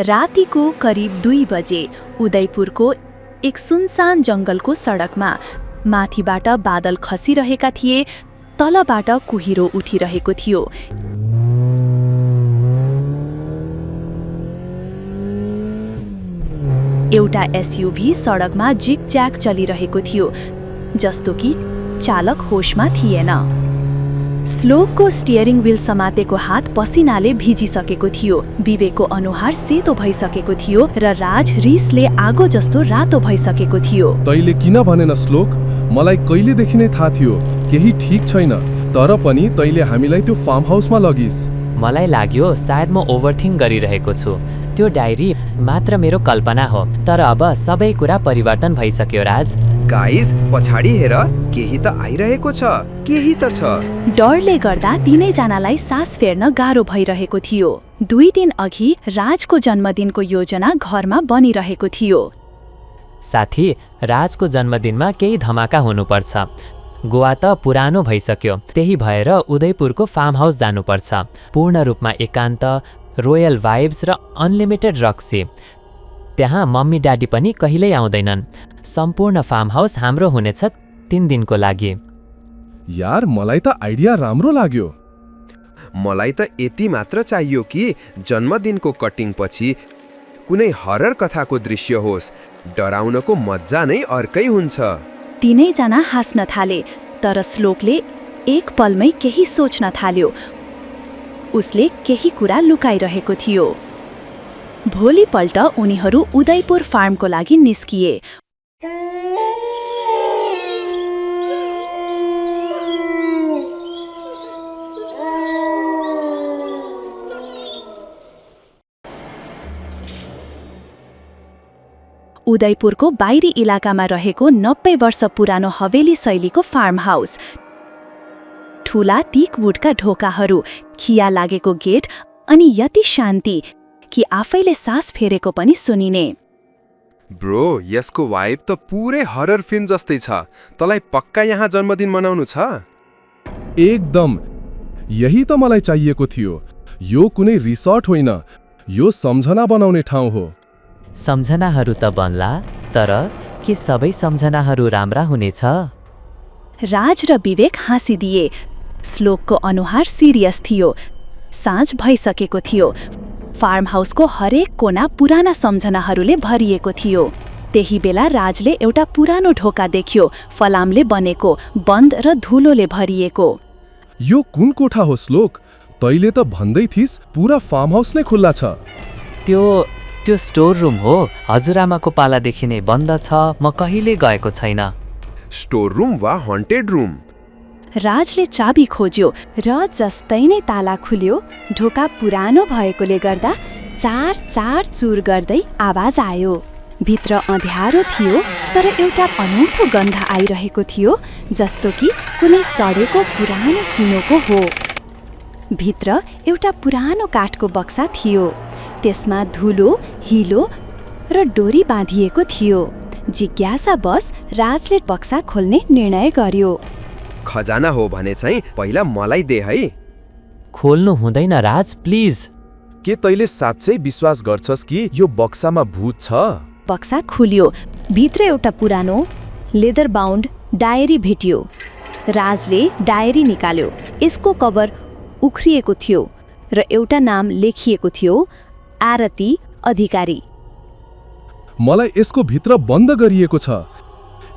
रातिको करिब 2 बजे उदयपुरको एक सुनसान जंगलको सडकमा माथिबाट बादल खसिरहेका थिए, तलबाट कुहिरो उठिरहेको थियो। एउटा एसयुभी सडकमा जिगज्याग चलिरहेको थियो, जस्तो कि चालक होशमा थिएन। श्लोकको स्टियरिङ व्हील समातेको हात पसिनाले भिजिसकेको थियो। विवेकको अनुहार सेतो भइसकेको थियो र राज रिसले आगो जस्तो रातो भइसकेको थियो। तैले किन भनेन श्लोक? मलाई कहिलेदेखि नै थाहा थियो केही ठीक छैन, तर पनि तैले हामीलाई त्यो फार्म हाउसमा लगिस्। मलाई लाग्यो सायद म ओभरथिङ्क गरिरहेको छु। त्यो डायरी मात्र मेरो कल्पना हो, तर अब सबै कुरा परिवर्तन भइसक्यो राज। गाइस, पछाडि हेर, केही त आइरहेको छ, केही त छ। डरले गर्दा तीनैजनालाई सास फेर्न गाह्रो भइरहेको थियो। 2 दिन अघि राजको जन्मदिनको योजना घरमा बनिरहेको थियो। साथी, राजको जन्मदिनमा केही धमाका हुनुपर्छ। गोवा त पुरानो भइसक्यो, त्यही भएर उदयपुरको फार्म हाउस जानुपर्छ। पूर्ण रूपमा एकान्त, रोयल भाइब्स र अनलिमिटेड रक्सी। त्यहाँ मम्मी ड्याडी पनि कहिल्यै आउँदैनन्। सम्पूर्ण फार्म हाउस हाम्रो हुनेछ 3 दिनको लागि। यार, मलाई त आइडिया राम्रो लाग्यो। मलाई त यति मात्र चाहियो कि जन्मदिनको कटिङ पछि कुनै हरर कथाको दृश्य होस्। डराउनको मज्जा नै अर्कै हुन्छ। तीनैजना हाँस्न थाले, तर श्लोकले एक पलमै केही सोच्न थाल्यो। उसले केही कुरा लुकाइरहेको थियो। भोलिपल्ट उनीहरू उदयपुर फार्मको लागि निस्किए। उदयपुरको बाहिरी इलाकामा रहेको 90 वर्ष पुरानो हवेली शैलीको फार्म हाउस। ठूला टिकवुडका ढोकाहरू, खिया लागेको गेट अनि यति शान्ति कि आफैले सास फेरेको पनि सुनिने। ब्रो, यसको वाइब त पुरै हरर फिल्म जस्तै छ। तँलाई पक्का यहाँ जन्मदिन मनाउनु छ? एकदम, यही त मलाई चाहिएको थियो। यो कुनै रिसोर्ट होइन, यो सम्झना बनाउने ठाउँ हो। सम्झनाहरू त बन्ला, तर के सबै सम्झनाहरू राम्रा हुनेछ? राज र विवेक हाँसिदिए। श्लोकको अनुहार सिरियस थियो। साँझ भइसकेको थियो। फार्म हाउसको हरेक कोना पुराना सम्झनाहरूले भरिएको थियो। त्यही बेला राजले एउटा पुरानो ढोका देख्यो, फलामले बनेको, बन्द र धुलोले भरिएको। यो कुन कोठा हो श्लोक? तैले त भन्दै थिइस् पुरा फार्म हाउस नै खुल्ला छ। त्यो स्टोर रुम हो। हजुरआमाको पालादेखि नै बन्द छ, म कहिले गएको छैन। स्टोर रुम वा हन्टेड रुम? राजले चाबी खोज्यो र जस्तै नै ताला खुल्यो। ढोका पुरानो भएकोले गर्दा चार चार चुर गर्दै आवाज आयो। भित्र अँध्यारो थियो, तर एउटा अनौठो गन्ध आइरहेको थियो, जस्तो कि कुनै सडेको पुरानो सिनोको हो। भित्र एउटा पुरानो काठको बक्सा थियो। त्यसमा धुलो, हिलो र डोरी बाँधिएको थियो। जिज्ञासावश राजले बक्सा खोल्ने निर्णय गर्यो। खजाना हो भने चाहिँ पहिला मलाई दे है। खोल्नु हुँदैन राज, प्लिज। के तैले साँच्चै विश्वास गर्छस् कि यो बक्सामा भूत छ? बक्सा खुल्यो। भित्र एउटा पुरानो लेदर बाउन्ड डायरी भेटियो। राजले डायरी निकाल्यो। यसको कभर उख्रिएको थियो र एउटा नाम लेखिएको थियो, आरती अधिकारी। मलाई यसको भित्र बन्द गरिएको छ।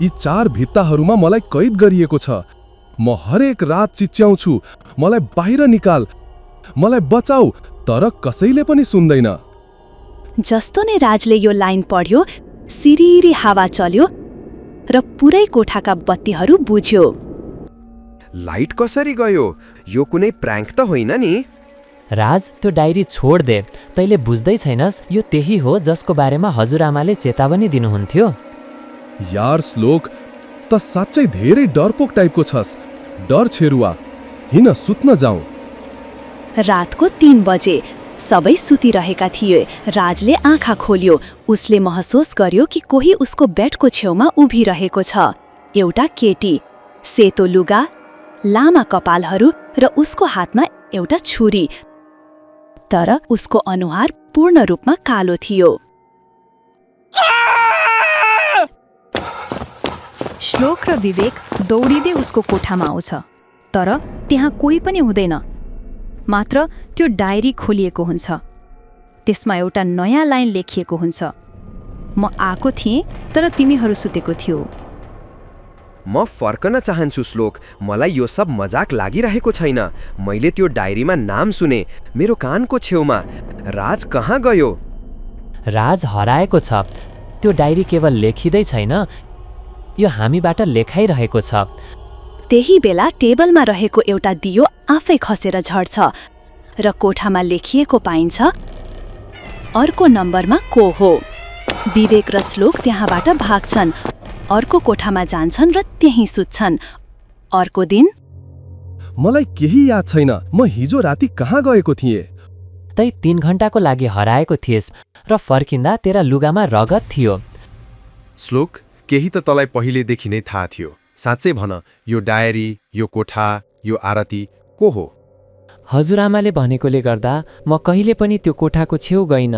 यी 4 भित्ताहरूमा मलाई कैद गरिएको छ। म हरेक रात चिच्याउँछु, मलाई बाहिर निकाल, मलाई बचाऊ, तर कसैले पनि सुन्दैन। जस्तो नै राजले यो लाइन पढ्यो, सिरिरी हावा चल्यो र पुरै कोठाका बत्तीहरू बुझ्यो। लाइट कसरी गयो? यो कुनै प्र्याङ्क त होइन नि? राज, त्यो डायरी छोड दे। तैले बुझ्दै छैनस्, यो त्यही हो जसको बारेमा हजुरआमाले चेतावनी दिनुहुन्थ्यो। यार श्लोक, त साँच्चै धेरै डरपोक टाइपको छस्। डर छेरुवा, हिन सुत्न जाऊ। रातको 3 बजे सबै सुतिरहेका थिए। राजले आँखा खोल्यो। उसले महसुस गर्यो कि कोही उसको बेडको छेउमा उभिरहेको छ। एउटा केटी, सेतो लुगा, लामा कपालहरू र उसको हातमा एउटा छुरी। तर उसको अनुहार पूर्ण रूपमा कालो थियो। श्लोक र विवेक दौडिँदै उसको कोठामा आउँछ, तर त्यहाँ कोही पनि हुँदैन। मात्र त्यो डायरी खोलिएको हुन्छ। त्यसमा एउटा नयाँ लाइन लेखिएको हुन्छ, म आएको थिएँ तर तिमीहरू सुतेको थियौ। म फर्कन चाहन्छु श्लोक, मलाई यो सब मजाक लागिरहेको छैन। मैले त्यो डायरीमा नाम सुने, मेरो कानको छेउमा। राज कहाँ गयो? राज हराएको छ। त्यो डायरी केवल लेखिँदै छैन, यो हामीबाट लेखाइरहेको छ। त्यही बेला टेबलमा रहेको एउटा दियो आफै खसेर झर्छ र कोठामा लेखिएको पाइन्छ, अर्को नम्बरमा को हो। विवेक र श्लोक त्यहाँबाट भाग्छन्, अर्को कोठामा जान्छन् र त्यहीँ सुत्छन्। अर्को दिन मलाई केही याद छैन, म हिजो राति कहाँ गएको थिएँ। तै 3 घण्टाको लागि हराएको थिएस् र फर्किँदा तेरा लुगामा रगत थियो। श्लोक, केही त तँलाई पहिलेदेखि नै थाहा थियो। साँच्चै भन, यो डायरी, यो कोठा, यो आरती को हो? हजुरआमाले भनेकोले गर्दा म कहिले पनि त्यो कोठाको छेउ गइन।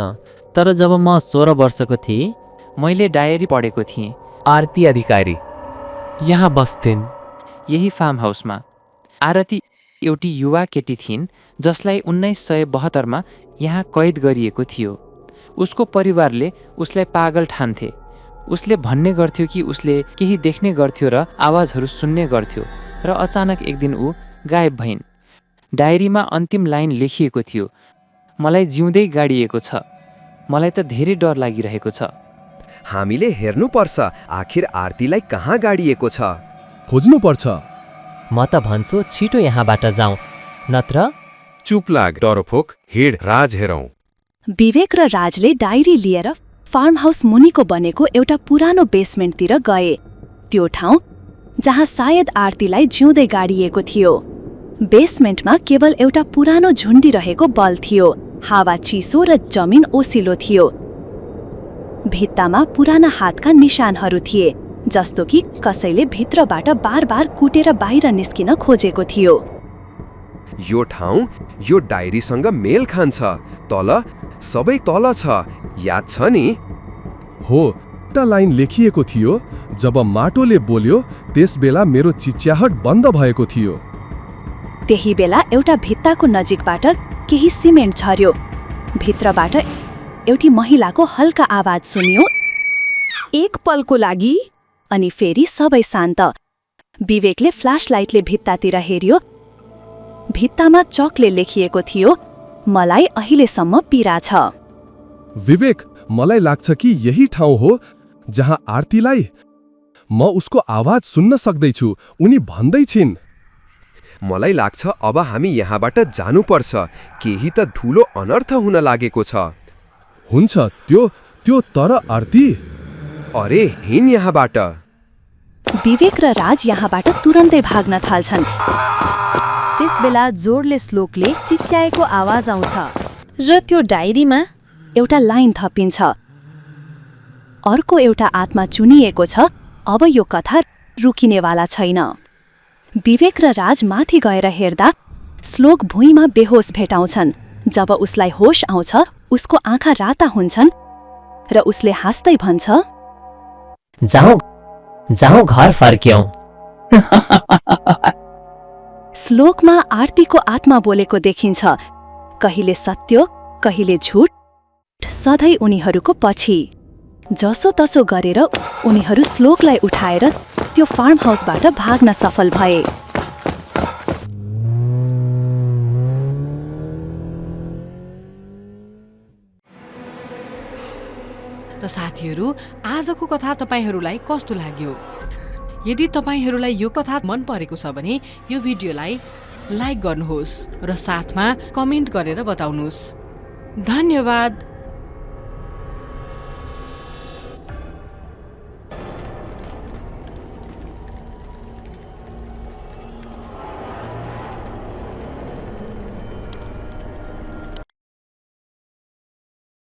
तर जब म 16 वर्षको थिएँ, मैले डायरी पढेको थिएँ। आरती अधिकारी यहाँ बस्थिन्, यही फार्म हाउसमा। आरती एउटी युवा केटी थिइन् जसलाई 1972 मा यहाँ कैद गरिएको थियो। उसको परिवारले उसलाई पागल ठान्थे। उसले भन्ने गर्थ्यो कि उसले केही देख्ने गर्थ्यो र आवाजहरू सुन्ने गर्थ्यो, र अचानक एक दिन ऊ गायब भइन्। डायरीमा अन्तिम लाइन लेखिएको थियो, मलाई जिउँदै गाडिएको छ। मलाई त धेरै डर लागिरहेको छ। हामीले हेर्नुपर्छ, आखिर आरतीलाई कहाँ गाडिएको छ। खोज्नुपर्छ। म त भन्छु छिटो यहाँबाट जाउँ, नत्र चुप लाग डरफोक, हिड राज हेरौँ। विवेक र राजले डायरी लिएर फार्म हाउस मुनिको बनेको एउटा पुरानो बेसमेन्टतिर गए। त्यो ठाउँ जहाँ सायद आरतीलाई जिउँदै गाडिएको थियो। बेसमेन्टमा केवल एउटा पुरानो झुन्डी रहेको बल थियो। हावा चिसो र जमिन ओसिलो थियो। भित्तामा पुराना हातका निशानहरू थिए, जस्तो कि कसैले भित्रबाट बार कुटेर बाहिर निस्किन खोजेको थियो। यो ठाउँ यो डायरीसँग मेल खान्छ। तल, सबै तल छ, याद छ नि? हो, एउटा लाइन लेखिएको थियो, जब माटोले बोल्यो त्यसबेला मेरो चिच्याहट बन्द भएको थियो। त्यही बेला एउटा भित्ताको नजिकबाट केही सिमेन्ट झर्यो। भित्रबाट एउटी महिलाको हल्का आवाज सुनियो, एक पलको लागि, अनि फेरि सबै शान्त। विवेकले फ्ल्यासलाइटले भित्तातिर हेर्यो। भित्तामा चकले लेखिएको थियो, मलाई अहिलेसम्म पीडा छ। विवेक, मलाई लाग्छ कि यही ठाउँ हो जहाँ आरतीलाई म उसको आवाज सुन्न सक्दैछु। उनी भन्दै छिन्। मलाई लाग्छ अब हामी यहाँबाट जानुपर्छ, केही त ठुलो अनर्थ हुन लागेको छ। हुन्छ, त्यो तर आरती? अरे हिँड यहाँबाट। विवेक र राज यहाँबाट तुरन्तै भाग्न थाल्छन्। त्यसबेला जोडले श्लोकले चिच्याएको आवाज आउँछ र त्यो डायरीमा एउटा लाइन थपिन्छ, अर्को एउटा आत्मा चुनिएको छ, अब यो कथा रुकिनेवाला छैन। विवेक र राज माथि गएर हेर्दा श्लोक भुइँमा बेहोस भेटाउँछन्। जब उसलाई होश आउँछ, उसको आँखा राता हुन्छन् र उसले हाँस्दै भन्छ, जाउँ घर फर्क्यौं। श्लोकमा आरतीको आत्मा बोलेको देखिन्छ, कहिले सत्य कहिले झुट, सधैँ उनीहरूको पछि। जसोतसो गरेर उनीहरू श्लोकलाई उठाएर त्यो फार्म हाउसबाट भाग्न सफल भए। त साथीहरू, आजको कथा तपाईहरूलाई कस्तो लाग्यो? यदि तपाईहरूलाई यो कथा मन परेको छ भने यो भिडियोलाई लाइक गर्नुहोस् र साथमा कमेन्ट गरेर बताउनुहोस्। धन्यवाद।